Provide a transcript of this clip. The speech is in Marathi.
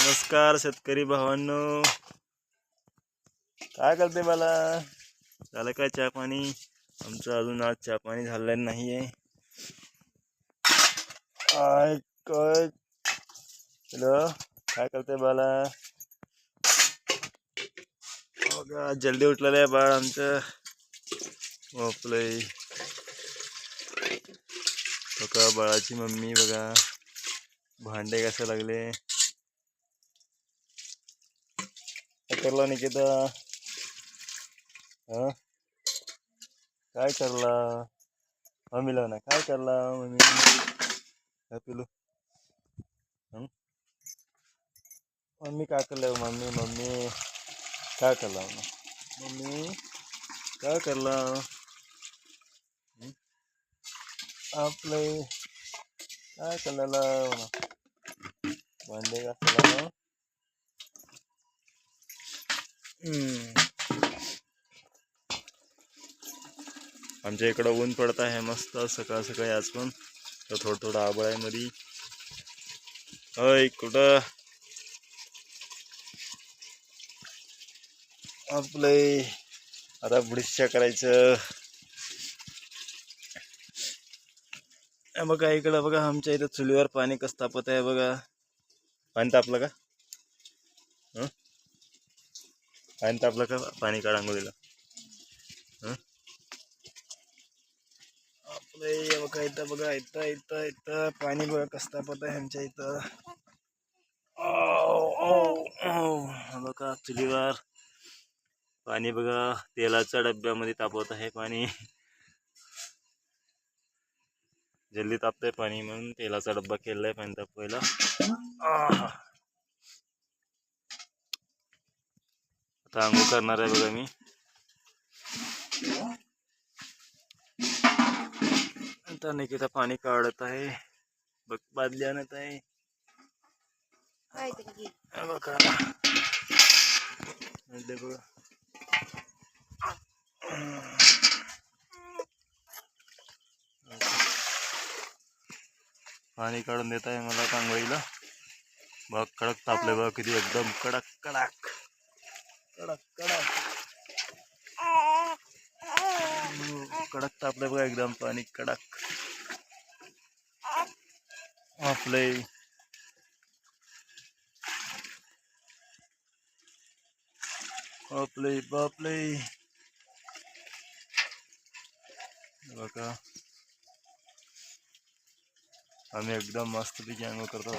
नमस्कार शेतकरी भावांनो, काय करते मला? झालं काय चहा पाणी? आमचं अजून आज चहा पाणी झालेलं नाहीये. काय काय काय करते बाला? बघा जल्दी उठलेलं आहे बाळ आमचं. आपलं बघा बाळाची मम्मी बघा भांडे घासायला लागले. काय करला निकिता? हा काय करला मम्मीला ना? काय करला मम्मी? काय पिलू? मम्मी काय करलं? मम्मी मम्मी काय करला? मम्मी काय करला? आपले काय करलेला भांडे घासायला? आमच्या इकडं ऊन पडत आहे मस्त सकाळ सकाळी. आज पण तर थोडं आबळ आहे मधी. अय कुठं आपले आता बुडिशा करायचं. बघा इकडं बघा आमच्या इथं चुलीवर पाणी कसं तापत आहे बघा. पाणी तापलं का? पाणी तापलं का? पाणी काढ आंघोळीला. आपलं बघा इथं बघा इथं इथं इथं पाणी बघा कसं तापत आहे आमच्या इथं. बघा चुलीवर पाणी बघा तेलाच्या डब्यामध्ये तापवत आहे पाणी. जल्दी तापतंय पाणी म्हणून तेलाचा डब्बा केलाय पाणी तापवायला. आता आंघोळ करणार आहे बघा मी. आता निकिता पाणी काढत आहे. बघ बादली आणत आहे. बघा बघा पाणी काढून देत आहे मला आंघोळीला. बघ कडक तापले बघ किती एकदम कडक कडक कडक कडक कडक तापले बघा एकदम पाणी कडक. आपले आपले बापले बघा आम्ही एकदम मस्तपैकी आंघोळ करतो.